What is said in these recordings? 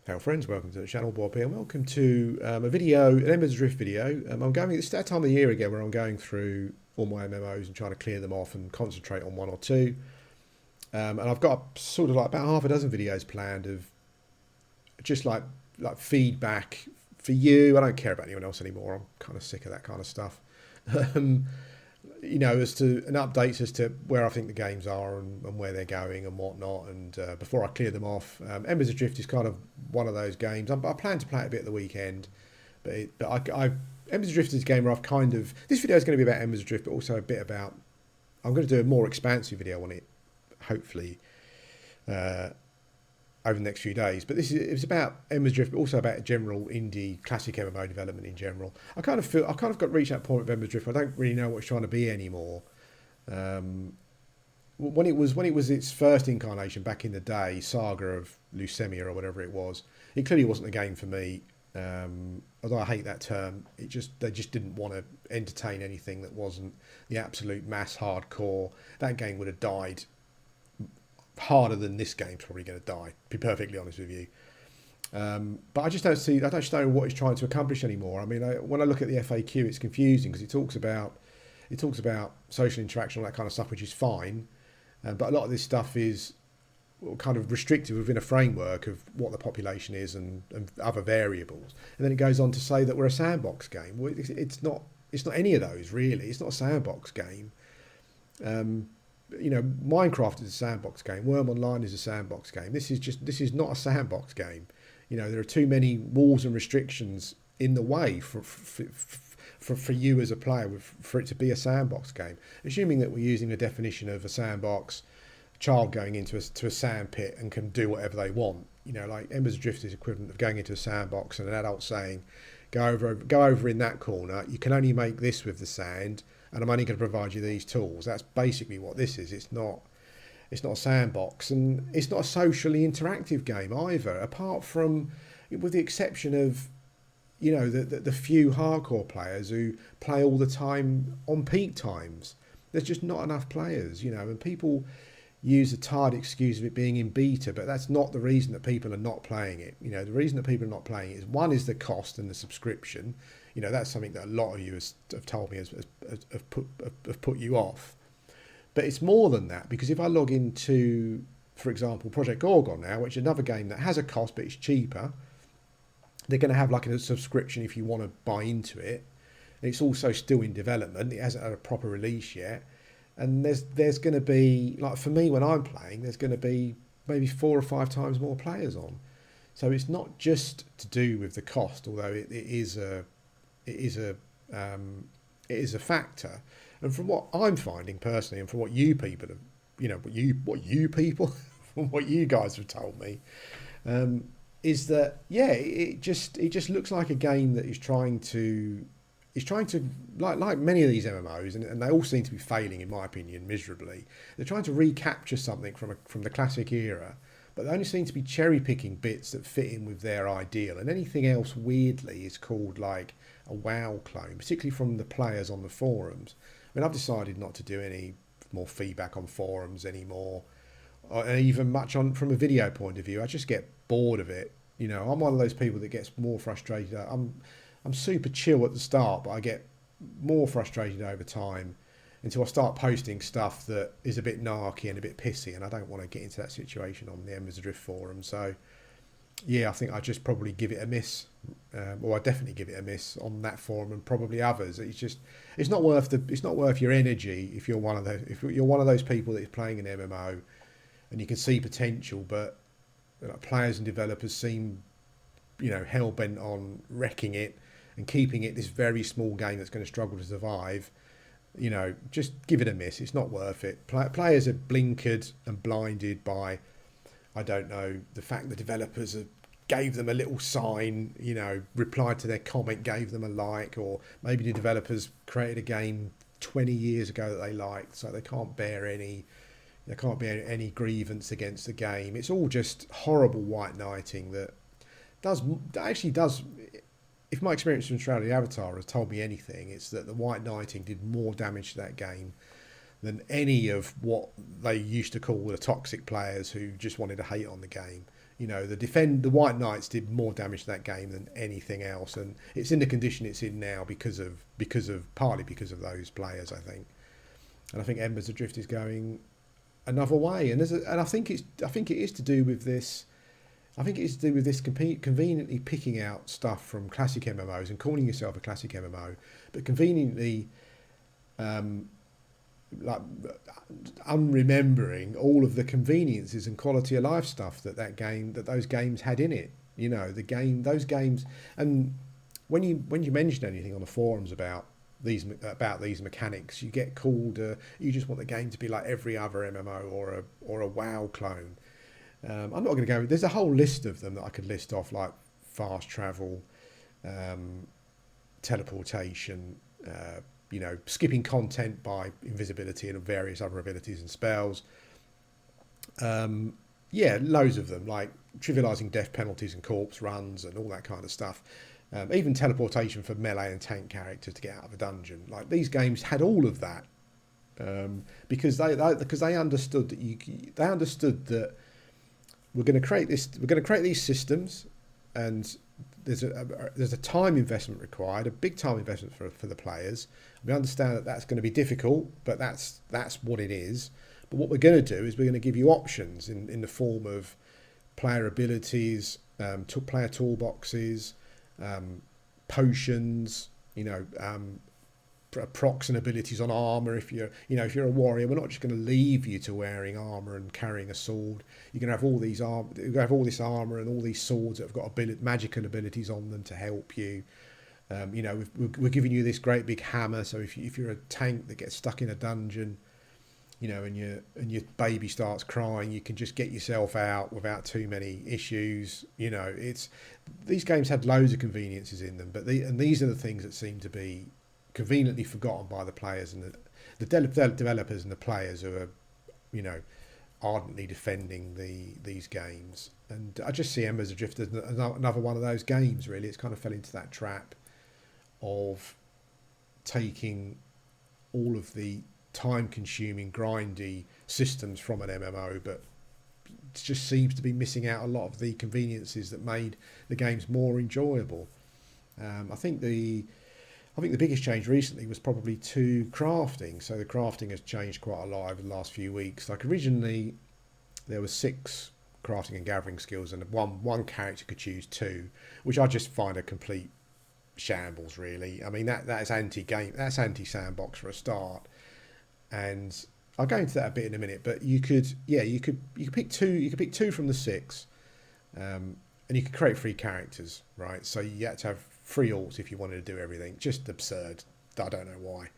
Hello friends, welcome to the channel. Bob here, and welcome to a video, an Embers Adrift video. It's that time of the year again where I'm going through all my MMOs and trying to clear them off and concentrate on one or two. And I've got sort of like about half a dozen videos planned of just like feedback for you. I don't care about anyone else anymore. I'm kind of sick of that kind of stuff. Um, as to and updates as to where I think the games are and where they're going and whatnot. And before I clear them off, Embers Adrift is kind of one of those games. I plan to play it a bit at the weekend, but Embers Adrift is a game where I've kind of this video is going to be about Embers Adrift, but also a bit about I'm going to do a more expansive video on it, hopefully. Over the next few days, but it's about Embers Adrift, but also about general indie classic MMO development in general. I kind of got reached that point with Embers Adrift. I don't really know what it's trying to be anymore. When it was its first incarnation back in the day, Saga of Leucemia or whatever it was, it clearly wasn't a game for me. Although I hate that term, they just didn't want to entertain anything that wasn't the absolute mass hardcore. That game would have died harder than this game's probably going to die, to be perfectly honest with you. But I just don't know what it's trying to accomplish anymore. I mean, when I look at the FAQ, it's confusing because it talks about social interaction, all that kind of stuff, which is fine. But a lot of this stuff is kind of restricted within a framework of what the population is and other variables. And then it goes on to say that we're a sandbox game. Well, it's not any of those really. It's not a sandbox game. Minecraft is a sandbox game. Worm Online is a sandbox game. This is not a sandbox game. There are too many walls and restrictions in the way for you as a player for it to be a sandbox game. Assuming that we're using a definition of a sandbox, a child going into a sand pit and can do whatever they want. Like Embers Adrift is equivalent of going into a sandbox and an adult saying, go over in that corner. You can only make this with the sand, and I'm only going to provide you these tools. That's basically what this is. It's not a sandbox, and it's not a socially interactive game either, apart from, with the exception of, the few hardcore players who play all the time on peak times. There's just not enough players, and people use the tired excuse of it being in beta, but that's not the reason that people are not playing it. The reason that people are not playing it is, one is the cost and the subscription. That's something that a lot of you have told me have put you off. But it's more than that, because if I log into, for example, Project Gorgon now, which is another game that has a cost but it's cheaper, they're going to have like a subscription if you want to buy into it. And it's also still in development. It hasn't had a proper release yet. And there's going to be, like for me when I'm playing, there's going to be maybe 4 or 5 times more players on. So it's not just to do with the cost, although it is a factor. And from what I'm finding personally, and from what you people have, from what you guys have told me, is that it just looks like a game that is trying to like many of these MMOs, and they all seem to be failing in my opinion miserably. They're trying to recapture something from the classic era, but they only seem to be cherry picking bits that fit in with their ideal, and anything else weirdly is called like a WoW clone, particularly from the players on the forums. I mean, I've decided not to do any more feedback on forums anymore, and even much on from a video point of view. I just get bored of it. I'm one of those people that gets more frustrated. I'm super chill at the start, but I get more frustrated over time until I start posting stuff that is a bit narky and a bit pissy, and I don't want to get into that situation on the Embers Adrift forum. So I think I just probably give it a miss, or I definitely give it a miss on that forum and probably others. It's not worth your energy if you're one of those people that is playing an MMO and you can see potential, but players and developers seem hell bent on wrecking it and keeping it this very small game that's going to struggle to survive. Just give it a miss. It's not worth it. Players are blinkered and blinded by, I don't know, the fact the developers gave them a little sign, replied to their comment, gave them a like, or maybe the developers created a game 20 years ago that they liked, so they can't bear any grievance against the game. It's all just horrible white knighting that actually does. If my experience from Shroud of the Avatar has told me anything, it's that the white knighting did more damage to that game than any of what they used to call the toxic players who just wanted to hate on the game. You know, the White Knights did more damage to that game than anything else, and it's in the condition it's in now partly because of those players, I think. And I think Embers Adrift is going another way, and I think it is to do with this. I think it is to do with this conveniently picking out stuff from classic MMOs and calling yourself a classic MMO, but conveniently, like unremembering all of the conveniences and quality of life stuff that those games had in it. You know, those games, and when you mention anything on the forums about these mechanics, you get called. You just want the game to be like every other MMO or a WoW clone. I'm not going to go. There's a whole list of them that I could list off, like fast travel, teleportation, skipping content by invisibility and various other abilities and spells. Loads of them, like trivializing death penalties and corpse runs and all that kind of stuff. Even teleportation for melee and tank characters to get out of a dungeon. Like, these games had all of that because they understood that we're going to create these systems, and there's a time investment required, a big time investment for the players. We understand that that's going to be difficult, but that's what it is. But what we're going to do is we're going to give you options in the form of player abilities, player toolboxes, potions, procs and abilities on armor. If you're a warrior, we're not just going to leave you to wearing armor and carrying a sword. You're going to have all these this armor and all these swords that have got magical abilities on them to help you. We're giving you this great big hammer. So if you're a tank that gets stuck in a dungeon, and your baby starts crying, you can just get yourself out without too many issues. These games had loads of conveniences in them, and these are the things that seem to be conveniently forgotten by the players and the developers and the players who are, ardently defending these games. And I just see Embers Adrift as another one of those games. Really, it's kind of fell into that trap of taking all of the time-consuming, grindy systems from an MMO, but it just seems to be missing out a lot of the conveniences that made the games more enjoyable. I think the biggest change recently was probably to crafting. So the crafting has changed quite a lot over the last few weeks. Like, originally, there were 6 crafting and gathering skills, and one character could choose 2, which I just find a complete shambles, really. I mean, that is anti-game, that's anti-Sandbox for a start. And I'll go into that a bit in a minute. But you could pick 2. You could pick 2 from the 6, and you could create 3 characters, right? So you had to have 3 alts if you wanted to do everything. Just absurd. I don't know why.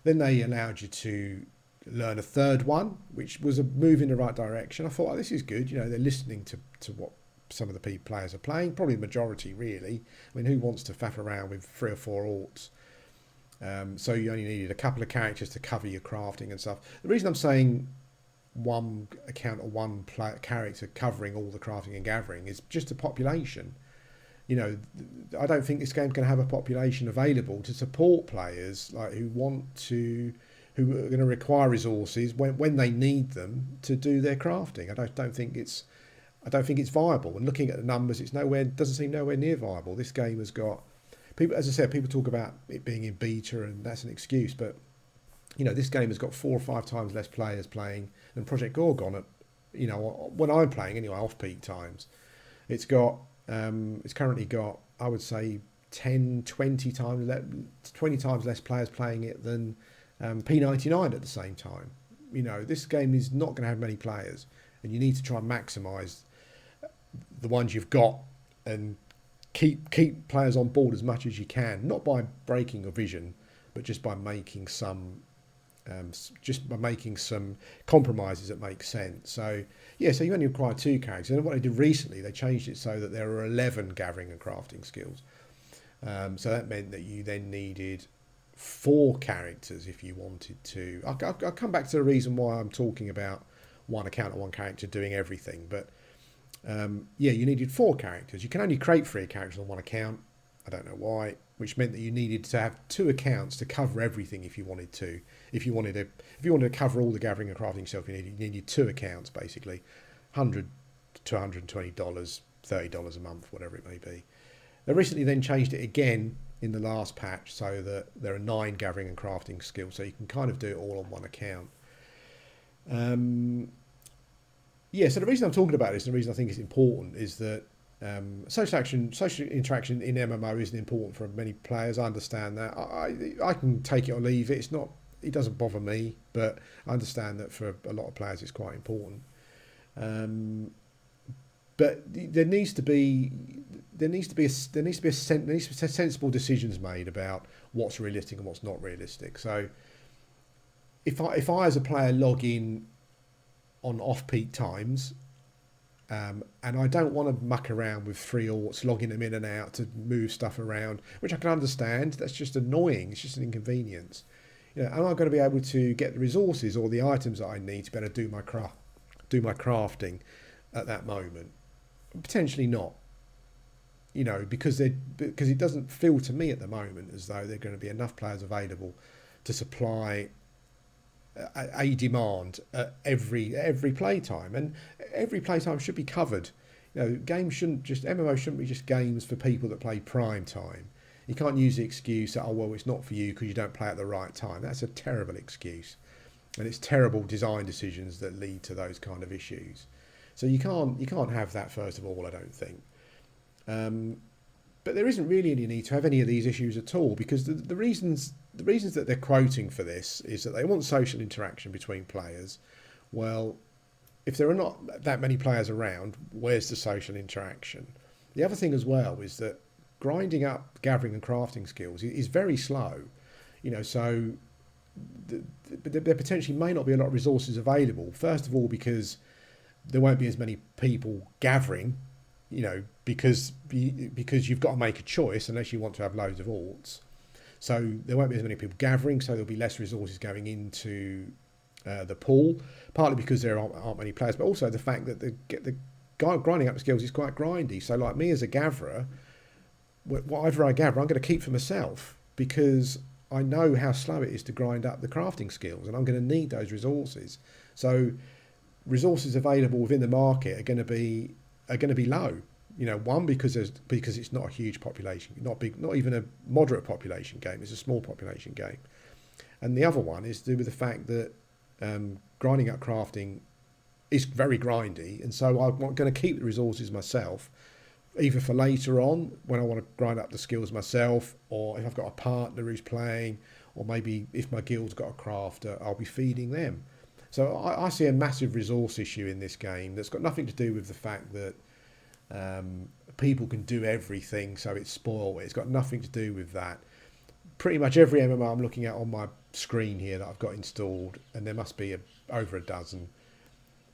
Then they allowed you to learn a 3rd one, which was a move in the right direction. I thought, this is good. They're listening to what some of the players are playing. Probably the majority, really. I mean, who wants to faff around with 3 or 4 alts? So you only needed a couple of characters to cover your crafting and stuff. The reason I'm saying one account or one character covering all the crafting and gathering is just a population. I don't think this game can have a population available to support players who are going to require resources when they need them to do their crafting. I don't think it's viable. And looking at the numbers, doesn't seem nowhere near viable. This game has got people, as I said, people talk about it being in beta, and that's an excuse. But this game has got 4 or 5 times less players playing than Project Gorgon. When I'm playing anyway, off peak times, it's currently got, I would say, 20 times less players playing it than P99 at the same time. This game is not going to have many players, and you need to try and maximise the ones you've got and keep players on board as much as you can, not by breaking your vision, but just by making some compromises that make sense. So you only require 2 characters. And what they did recently, they changed it so that there were 11 gathering and crafting skills. So that meant that you then needed 4 characters if you wanted to. I'll come back to the reason why I'm talking about one account or one character doing everything. But you needed 4 characters. You can only create 3 characters on one account. I don't know why, which meant that you needed to have 2 accounts to cover everything if you wanted to. If you wanted to cover all the gathering and crafting stuff, you needed 2 accounts, basically. 100 to $120, $30 a month, whatever it may be. They recently then changed it again in the last patch so that there are 9 gathering and crafting skills, so you can kind of do it all on one account. So the reason I'm talking about this, and the reason I think it's important, is that social interaction in MMO isn't important for many players. I understand that. I can take it or leave it. It doesn't bother me, but I understand that for a lot of players it's quite important. But there needs to be sensible decisions made about what's realistic and what's not realistic. So if I as a player log in on off-peak times, and I don't want to muck around with 3 orcs, logging them in and out to move stuff around, which I can understand. That's just annoying. It's just an inconvenience. Am I going to be able to get the resources or the items that I need to be able to do my crafting at that moment? Potentially not. Because it doesn't feel to me at the moment as though there are going to be enough players available to supply a demand at every playtime, and every playtime should be covered. MMO shouldn't be just games for people that play prime time. You can't use the excuse that, it's not for you because you don't play at the right time. That's a terrible excuse, and it's terrible design decisions that lead to those kind of issues. So you can't have that, first of all, I don't think. But there isn't really any need to have any of these issues at all, because the reasons that they're quoting for this is that they want social interaction between players. Well, if there are not that many players around, where's the social interaction? The other thing as well is that grinding up gathering and crafting skills is very slow. So there potentially may not be a lot of resources available. First of all, because there won't be as many people gathering, because you've got to make a choice unless you want to have loads of orcs. So there won't be as many people gathering, so there'll be less resources going into the pool, partly because there aren't many players, but also the fact that the grinding up skills is quite grindy. So like me as a gatherer, whatever I gather, I'm going to keep for myself, because I know how slow it is to grind up the crafting skills, and I'm going to need those resources. So resources available within the market are going to be low. One, because it's not a huge population, not even a moderate population game. It's a small population game, and the other one is to do with the fact that grinding up crafting is very grindy, and so I'm going to keep the resources myself, either for later on when I want to grind up the skills myself, or if I've got a partner who's playing, or maybe if my guild's got a crafter, I'll be feeding them. So I see a massive resource issue in this game that's got nothing to do with the fact that people can do everything, so it's spoiled. It's got nothing to do with that. Pretty much every MMO I'm looking at on my screen here that I've got installed, and there must be over a dozen,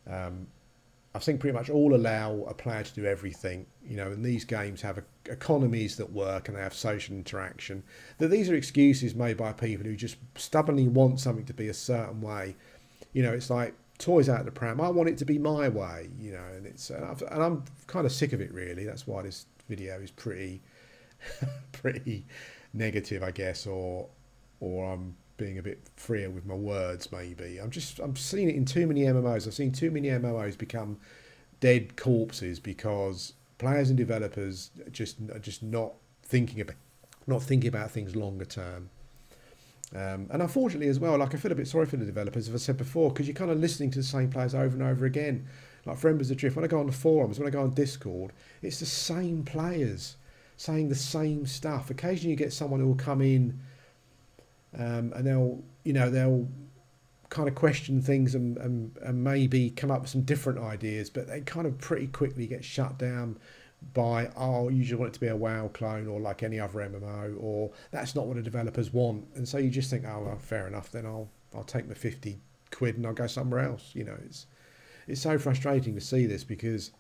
I think pretty much all allow a player to do everything, and these games have economies that work, and they have social interaction. These are excuses made by people who just stubbornly want something to be a certain way. It's like toys out of the pram. I want it to be my way, and I'm kind of sick of it, really. That's why this video is pretty negative, I guess, or I'm being a bit freer with my words, maybe. I'm seeing it in too many MMOs. I've seen too many MMOs become dead corpses because players and developers are just not thinking about things longer term. And unfortunately as well, I feel a bit sorry for the developers, as I said before, because you're kind of listening to the same players over and over again. Like for Embers Adrift, when I go on the forums, when I go on Discord, it's the same players saying the same stuff. Occasionally you get someone who will come in and they'll kind of question things and maybe come up with some different ideas, but they kind of pretty quickly get shut down by, you usually want it to be a WoW clone or like any other MMO, or that's not what the developers want. And so you just think, well, fair enough, then I'll take my 50 quid and I'll go somewhere else. It's so frustrating to see this, because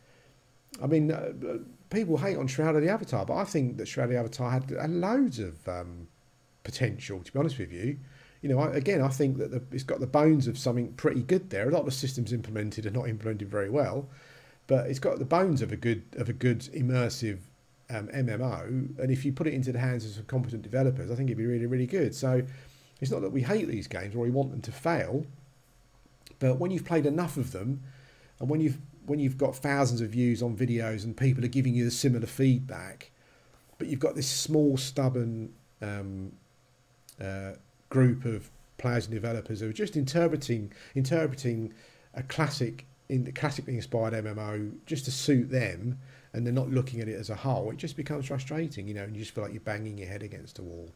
people hate on Shroud of the Avatar, but I think that Shroud of the Avatar had loads of potential, to be honest with you. I think that it's got the bones of something pretty good there. A lot of the systems implemented are not implemented very well, but it's got the bones of a good immersive MMO. And if you put it into the hands of some competent developers, I think it'd be really, really good. So it's not that we hate these games or we want them to fail, but when you've played enough of them, and when you've when you've got thousands of views on videos and people are giving you the similar feedback, but you've got this small stubborn group of players and developers who are just interpreting a classically inspired MMO just to suit them, and they're not looking at it as a whole. It just becomes frustrating, and you just feel like you're banging your head against a wall.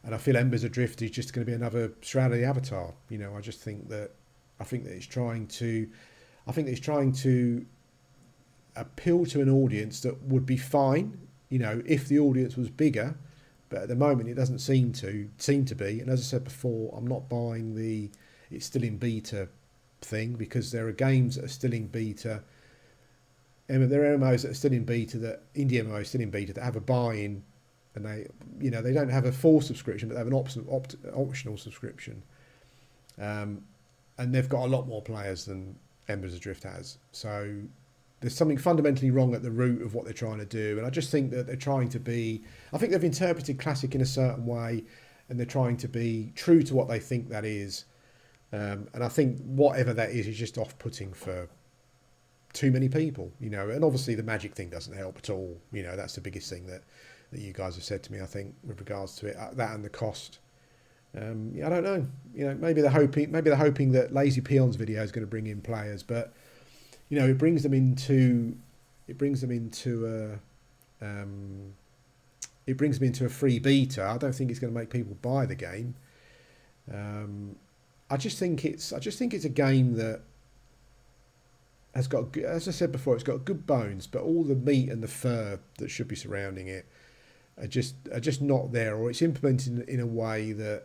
And I feel Embers Adrift is just going to be another Shroud of the Avatar. I just think that it's trying to appeal to an audience that would be fine, if the audience was bigger. But at the moment, it doesn't seem to be. And as I said before, I'm not buying the it's still in beta thing, because there are games that are still in beta. And there are MMOs that are still in beta, indie MMOs still in beta, that have a buy-in, and they don't have a full subscription, but they have an optional subscription. And they've got a lot more players than Embers Adrift has. So there's something fundamentally wrong at the root of what they're trying to do. And I just think that they're trying to be... I think they've interpreted Classic in a certain way, and they're trying to be true to what they think that is. And I think whatever that is just off-putting for too many people, And obviously the magic thing doesn't help at all. That's the biggest thing that you guys have said to me, I think, with regards to it. That and the cost. I don't know. Maybe they're hoping that Lazy Peon's video is going to bring in players, but it brings them into a free beta. I don't think it's going to make people buy the game. I just think it's a game that has got, as I said before, it's got good bones, but all the meat and the fur that should be surrounding it are just not there, or it's implemented in a way that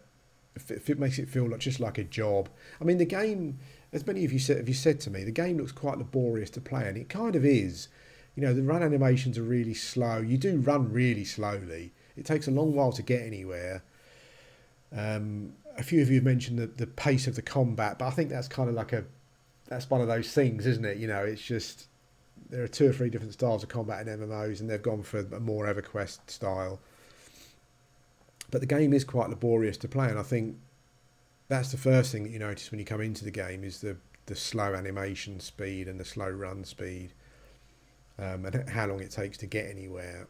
if it makes it feel just like a job. I mean, the game, as many of you said to me, the game looks quite laborious to play, and it kind of is. The run animations are really slow. You do run really slowly. It takes a long while to get anywhere. A few of you have mentioned the pace of the combat, but I think that's kind of that's one of those things, isn't it? It's just, there are 2 or 3 different styles of combat in MMOs, and they've gone for a more EverQuest style. But the game is quite laborious to play, and I think that's the first thing that you notice when you come into the game, is the slow animation speed and the slow run speed, and how long it takes to get anywhere.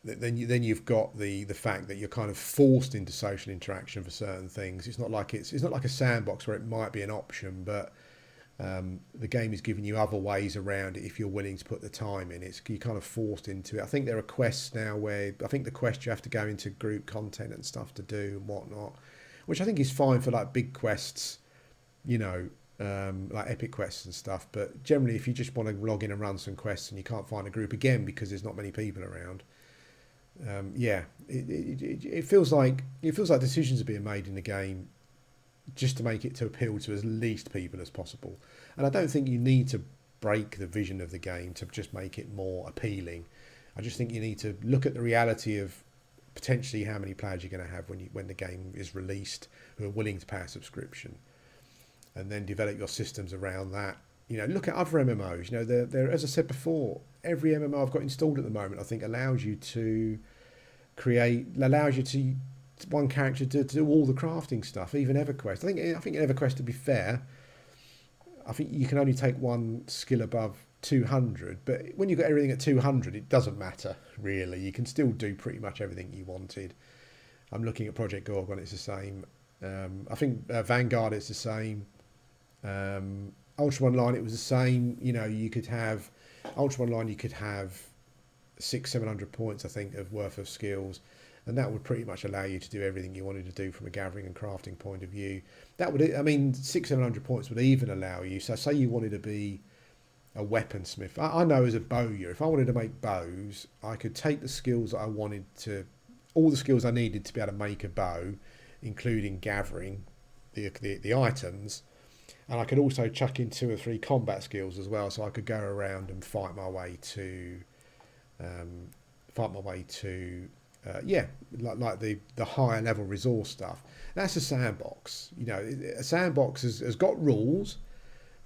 Then you've got the fact that you're kind of forced into social interaction for certain things. It's not like a sandbox where it might be an option, but the game is giving you other ways around it if you're willing to put the time in. You're kind of forced into it. I think there are quests now where the quest you have to go into group content and stuff to do and whatnot, which I think is fine for big quests, like epic quests and stuff. But generally, if you just want to log in and run some quests and you can't find a group again because there's not many people around, it feels like decisions are being made in the game just to make it to appeal to as least people as possible. And I don't think you need to break the vision of the game to just make it more appealing. I just think you need to look at the reality of potentially how many players you're going to have when the game is released who are willing to pay a subscription, and then develop your systems around that. Look at other MMOs. They're, as I said before, every MMO I've got installed at the moment, I think allows you one character to do all the crafting stuff, even EverQuest. I think in EverQuest, to be fair, I think you can only take one skill above 200, but when you've got everything at 200, it doesn't matter, really. You can still do pretty much everything you wanted. I'm looking at Project Gorgon, it's the same. I think Vanguard, it's the same. Ultra Online, it was the same. You could have Ultra Online, you could have 600-700 points, I think, of worth of skills, and that would pretty much allow you to do everything you wanted to do from a gathering and crafting point of view. 600-700 points would even allow you. So, say you wanted to be a weaponsmith. I know as a bowyer, if I wanted to make bows, I could take the skills that I wanted to, all the skills I needed to be able to make a bow, including gathering the items. And I could also chuck in 2 or 3 combat skills as well, so I could go around and fight my way to the higher level resource stuff. That's a sandbox. A sandbox has got rules,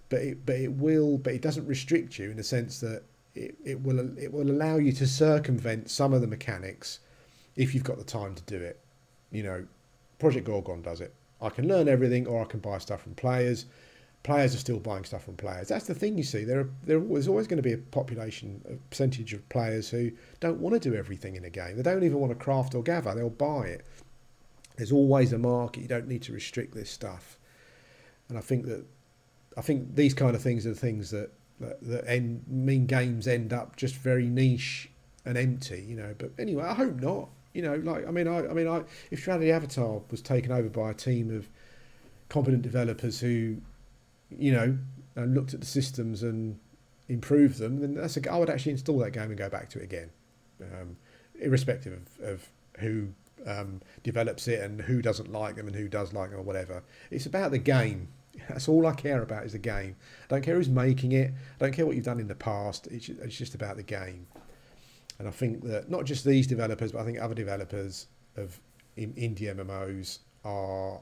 but it doesn't restrict you in the sense that it will allow you to circumvent some of the mechanics if you've got the time to do it. Project Gorgon does it. I can learn everything, or I can buy stuff from players. players are still buying stuff from players. That's the thing, you see. There's always going to be a population, a percentage of players who don't want to do everything in a game. They don't even want to craft or gather. They'll buy it. There's always a market. You don't need to restrict this stuff. And I think these kind of things are the things that mean games end up just very niche and empty, you know. But anyway, I hope not. You know, like if Strategy Avatar was taken over by a team of competent developers who, you know, and looked at the systems and improved them, then I would actually install that game and go back to it again, irrespective of who develops it and who doesn't like them and who does like them or whatever. It's about the game. That's all I care about, is the game. I don't care who's making it. I don't care what you've done in the past. It's just about the game. And I think that not just these developers, but I think other developers of indie MMOs are,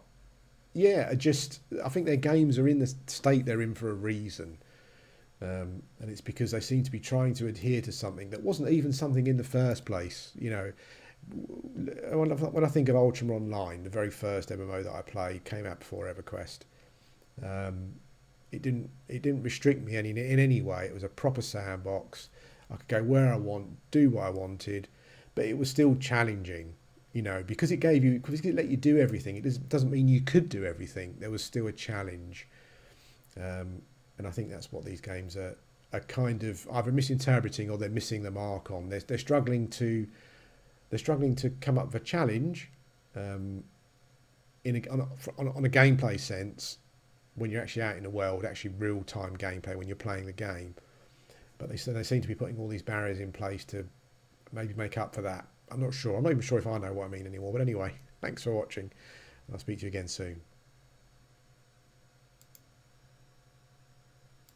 I think their games are in the state they're in for a reason. And it's because they seem to be trying to adhere to something that wasn't even something in the first place. You know, when I think of Ultima Online, the very first MMO that I played came out before EverQuest. It didn't restrict me in any way. It was a proper sandbox. I could go where I want, do what I wanted, but it was still challenging, you know, because it let you do everything. It doesn't mean you could do everything. There was still a challenge, and I think that's what these games are kind of either misinterpreting or they're missing the mark on. They're struggling to come up with a challenge on a gameplay sense when you're actually out in the world, actually real-time gameplay when you're playing the game. But they seem to be putting all these barriers in place to maybe make up for that. I'm not sure. I'm not even sure if I know what I mean anymore. But anyway, thanks for watching. And I'll speak to you again soon.